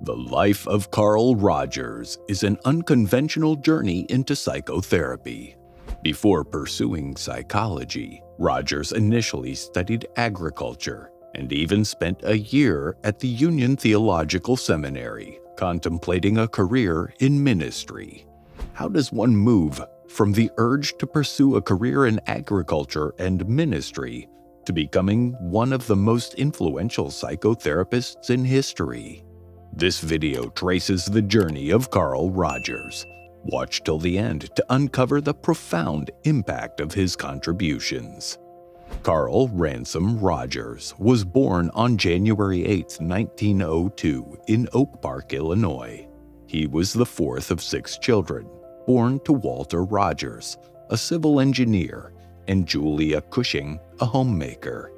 The life of Carl Rogers is an unconventional journey into psychotherapy. Before pursuing psychology, Rogers initially studied agriculture and even spent a year at the Union Theological Seminary, contemplating a career in ministry. How does one move from the urge to pursue a career in agriculture and ministry to becoming one of the most influential psychotherapists in history? This video traces the journey of Carl Rogers. Watch till the end to uncover the profound impact of his contributions. Carl Ransom Rogers was born on January 8, 1902 in Oak Park, Illinois. He was the fourth of 6 children, born to Walter Rogers, a civil engineer, and Julia Cushing, a homemaker.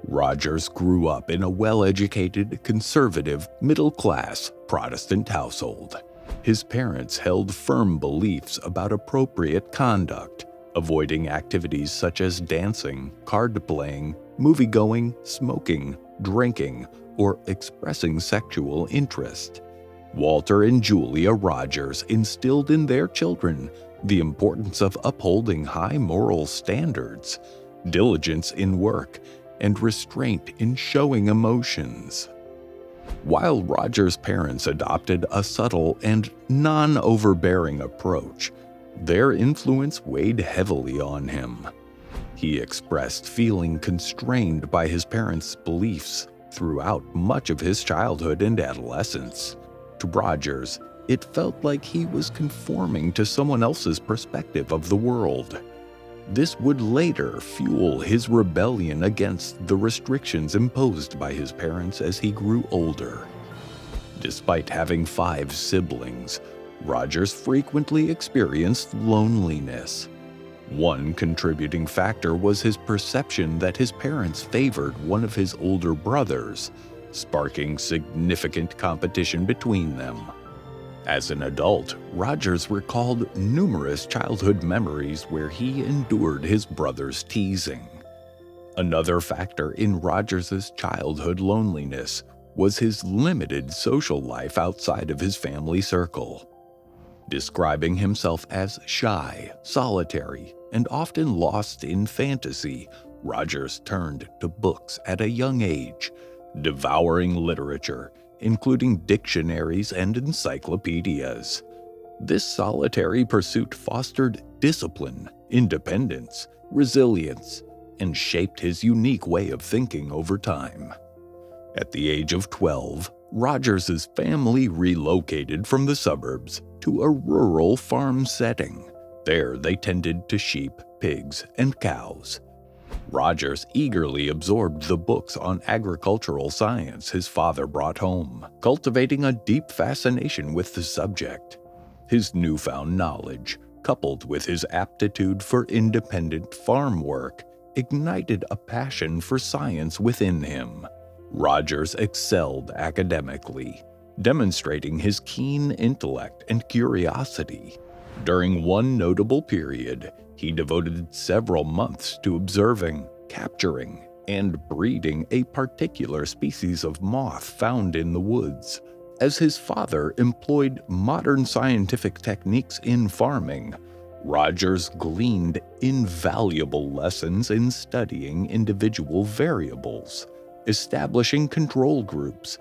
Rogers grew up in a well-educated, conservative, middle-class Protestant household. His parents held firm beliefs about appropriate conduct, avoiding activities such as dancing, card playing, movie-going, smoking, drinking, or expressing sexual interest. Walter and Julia Rogers instilled in their children the importance of upholding high moral standards, diligence in work, and restraint in showing emotions. While Rogers' parents adopted a subtle and non-overbearing approach, their influence weighed heavily on him. He expressed feeling constrained by his parents' beliefs throughout much of his childhood and adolescence. To Rogers, it felt like he was conforming to someone else's perspective of the world. This would later fuel his rebellion against the restrictions imposed by his parents as he grew older. Despite having 5 siblings, Rogers frequently experienced loneliness. One contributing factor was his perception that his parents favored one of his older brothers, sparking significant competition between them. As an adult, Rogers recalled numerous childhood memories where he endured his brother's teasing. Another factor in Rogers' childhood loneliness was his limited social life outside of his family circle. Describing himself as shy, solitary, and often lost in fantasy, Rogers turned to books at a young age, devouring literature, including dictionaries and encyclopedias. This solitary pursuit fostered discipline, independence, resilience, and shaped his unique way of thinking over time. At the age of 12, Rogers' family relocated from the suburbs to a rural farm setting. There they tended to sheep, pigs, and cows. Rogers eagerly absorbed the books on agricultural science his father brought home, cultivating a deep fascination with the subject. His newfound knowledge, coupled with his aptitude for independent farm work, ignited a passion for science within him. Rogers excelled academically, demonstrating his keen intellect and curiosity. During one notable period, he devoted several months to observing, capturing, and breeding a particular species of moth found in the woods. As his father employed modern scientific techniques in farming, Rogers gleaned invaluable lessons in studying individual variables, establishing control groups,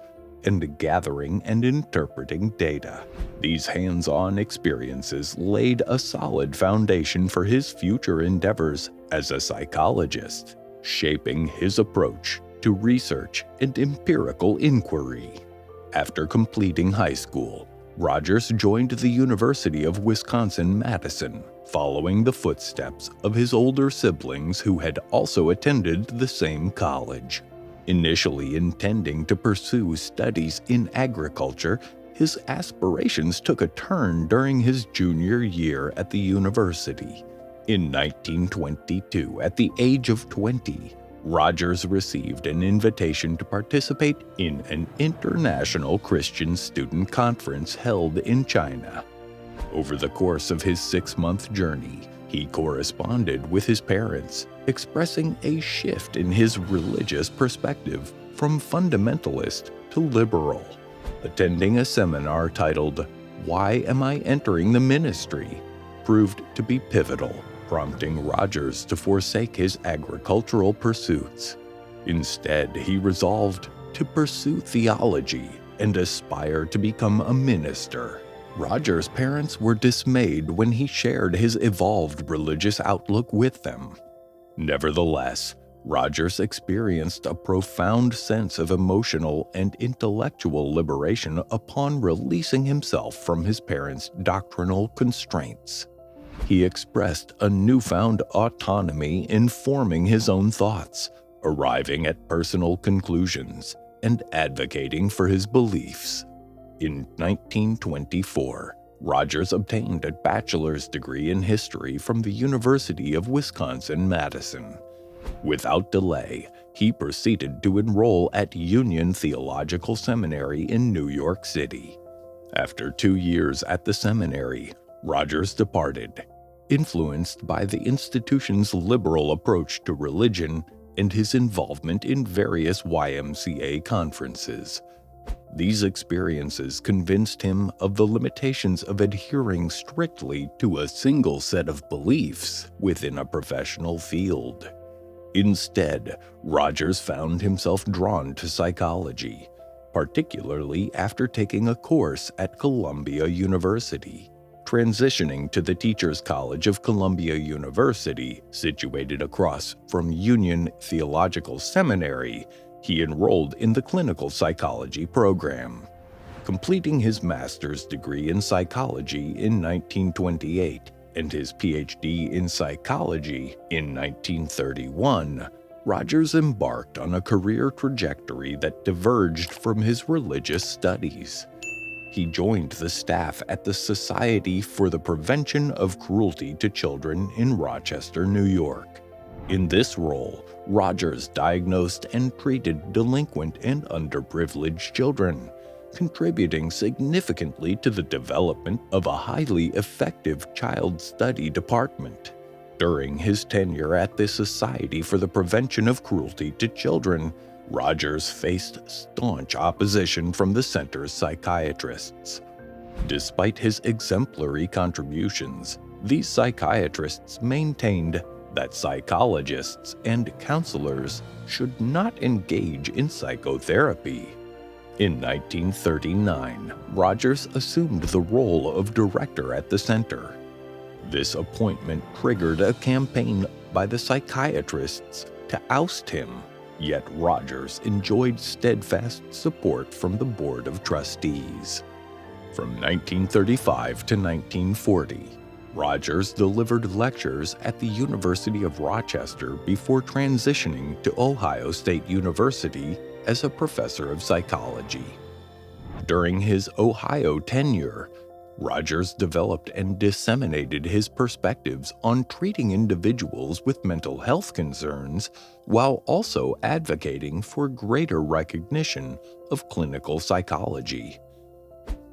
and gathering and interpreting data. These hands-on experiences laid a solid foundation for his future endeavors as a psychologist, shaping his approach to research and empirical inquiry. After completing high school, Rogers joined the University of Wisconsin-Madison, following the footsteps of his older siblings who had also attended the same college. Initially intending to pursue studies in agriculture, his aspirations took a turn during his junior year at the university. In 1922, at the age of 20, Rogers received an invitation to participate in an international Christian student conference held in China. Over the course of his 6-month journey, he corresponded with his parents, expressing a shift in his religious perspective from fundamentalist to liberal. Attending a seminar titled, "Why Am I Entering the Ministry?" proved to be pivotal, prompting Rogers to forsake his agricultural pursuits. Instead, he resolved to pursue theology and aspire to become a minister. Rogers' parents were dismayed when he shared his evolved religious outlook with them. Nevertheless, Rogers experienced a profound sense of emotional and intellectual liberation upon releasing himself from his parents' doctrinal constraints. He expressed a newfound autonomy in forming his own thoughts, arriving at personal conclusions, and advocating for his beliefs. In 1924, Rogers obtained a bachelor's degree in history from the University of Wisconsin-Madison. Without delay, he proceeded to enroll at Union Theological Seminary in New York City. After 2 years at the seminary, Rogers departed, influenced by the institution's liberal approach to religion and his involvement in various YMCA conferences. These experiences convinced him of the limitations of adhering strictly to a single set of beliefs within a professional field. Instead, Rogers found himself drawn to psychology, particularly after taking a course at Columbia University. Transitioning to the Teachers College of Columbia University, situated across from Union Theological Seminary, he enrolled in the clinical psychology program. Completing his master's degree in psychology in 1928 and his PhD in psychology in 1931, Rogers embarked on a career trajectory that diverged from his religious studies. He joined the staff at the Society for the Prevention of Cruelty to Children in Rochester, New York. In this role, Rogers diagnosed and treated delinquent and underprivileged children, contributing significantly to the development of a highly effective child study department. During his tenure at the Society for the Prevention of Cruelty to Children, Rogers faced staunch opposition from the center's psychiatrists. Despite his exemplary contributions, these psychiatrists maintained that psychologists and counselors should not engage in psychotherapy. In 1939, Rogers assumed the role of director at the center. This appointment triggered a campaign by the psychiatrists to oust him. Yet Rogers enjoyed steadfast support from the Board of Trustees. From 1935 to 1940, Rogers delivered lectures at the University of Rochester before transitioning to Ohio State University as a professor of psychology. During his Ohio tenure, Rogers developed and disseminated his perspectives on treating individuals with mental health concerns while also advocating for greater recognition of clinical psychology.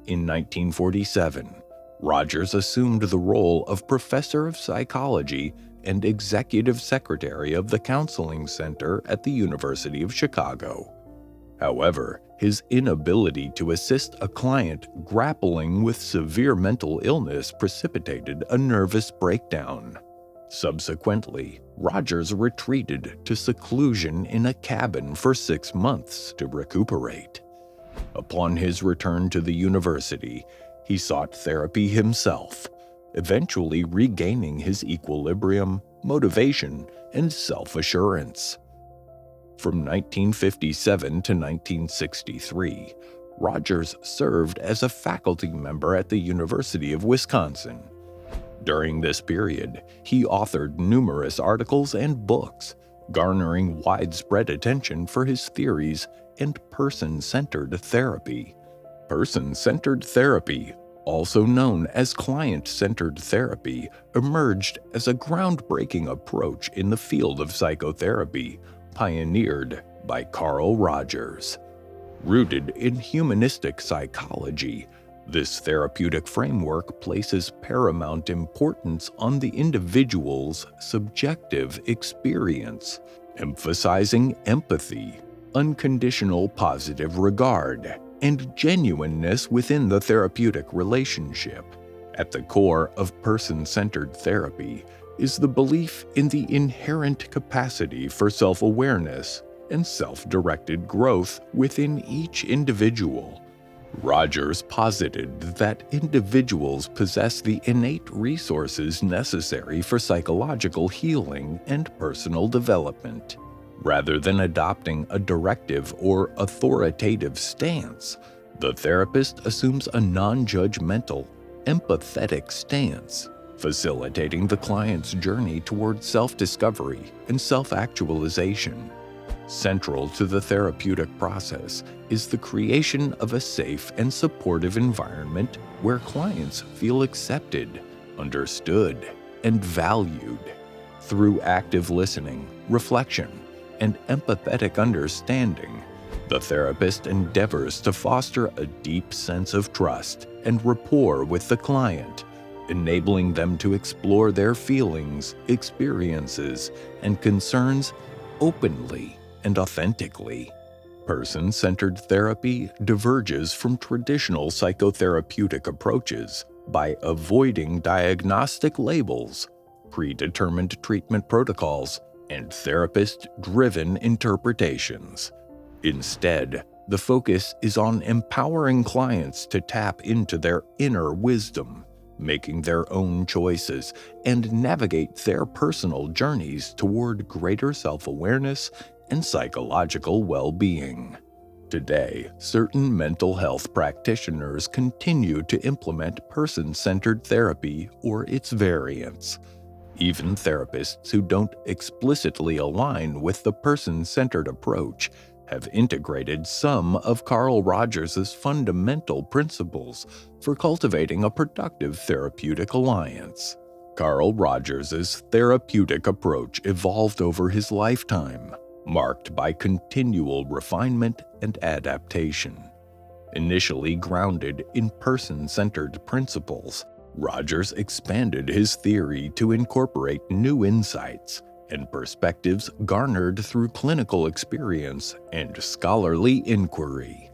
In 1947, Rogers assumed the role of professor of psychology and executive secretary of the Counseling Center at the University of Chicago. However, his inability to assist a client grappling with severe mental illness precipitated a nervous breakdown. Subsequently, Rogers retreated to seclusion in a cabin for 6 months to recuperate. Upon his return to the university, he sought therapy himself, eventually regaining his equilibrium, motivation, and self-assurance. From 1957 to 1963, Rogers served as a faculty member at the University of Wisconsin. During this period, he authored numerous articles and books, garnering widespread attention for his theories and person-centered therapy. Person-centered therapy, also known as client-centered therapy, emerged as a groundbreaking approach in the field of psychotherapy, pioneered by Carl Rogers. Rooted in humanistic psychology, this therapeutic framework places paramount importance on the individual's subjective experience, emphasizing empathy, unconditional positive regard, and genuineness within the therapeutic relationship. At the core of person-centered therapy is the belief in the inherent capacity for self-awareness and self-directed growth within each individual. Rogers posited that individuals possess the innate resources necessary for psychological healing and personal development. Rather than adopting a directive or authoritative stance, the therapist assumes a non-judgmental, empathetic stance, facilitating the client's journey toward self-discovery and self-actualization. Central to the therapeutic process is the creation of a safe and supportive environment where clients feel accepted, understood, and valued. Through active listening, reflection, and empathetic understanding, the therapist endeavors to foster a deep sense of trust and rapport with the client, enabling them to explore their feelings, experiences, and concerns openly and authentically. Person-centered therapy diverges from traditional psychotherapeutic approaches by avoiding diagnostic labels, predetermined treatment protocols, and therapist-driven interpretations. Instead, the focus is on empowering clients to tap into their inner wisdom, making their own choices, and navigate their personal journeys toward greater self-awareness and psychological well-being. Today, certain mental health practitioners continue to implement person-centered therapy or its variants. Even therapists who don't explicitly align with the person-centered approach have integrated some of Carl Rogers's fundamental principles for cultivating a productive therapeutic alliance. Carl Rogers's therapeutic approach evolved over his lifetime, marked by continual refinement and adaptation. Initially grounded in person-centered principles, Rogers expanded his theory to incorporate new insights and perspectives garnered through clinical experience and scholarly inquiry.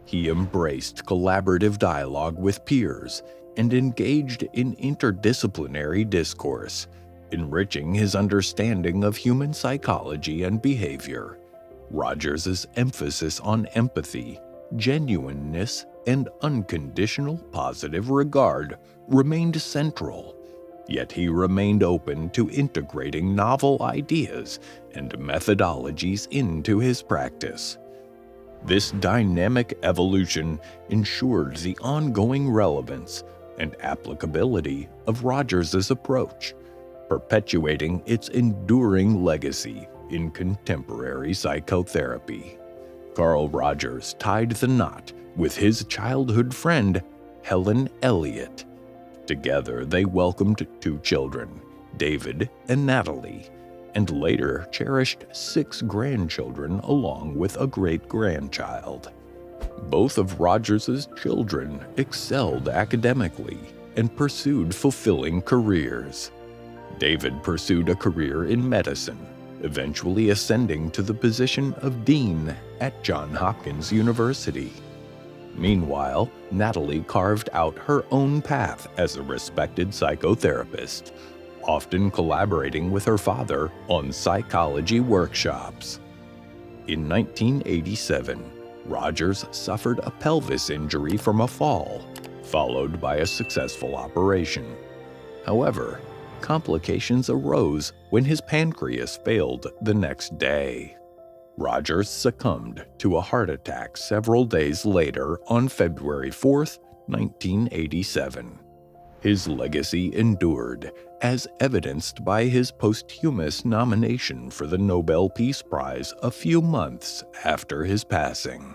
He embraced collaborative dialogue with peers and engaged in interdisciplinary discourse, enriching his understanding of human psychology and behavior. Rogers's emphasis on empathy, genuineness, and unconditional positive regard remained central, yet he remained open to integrating novel ideas and methodologies into his practice. This dynamic evolution ensured the ongoing relevance and applicability of Rogers's approach, perpetuating its enduring legacy in contemporary psychotherapy. Carl Rogers tied the knot with his childhood friend, Helen Elliott. Together, they welcomed 2 children, David and Natalie, and later cherished 6 grandchildren along with a great-grandchild. Both of Rogers's children excelled academically and pursued fulfilling careers. David pursued a career in medicine, eventually ascending to the position of dean at Johns Hopkins University. Meanwhile, Natalie carved out her own path as a respected psychotherapist, often collaborating with her father on psychology workshops. In 1987, Rogers suffered a pelvis injury from a fall, followed by a successful operation. However, complications arose when his pancreas failed the next day. Rogers succumbed to a heart attack several days later on February 4, 1987. His legacy endured, as evidenced by his posthumous nomination for the Nobel Peace Prize a few months after his passing.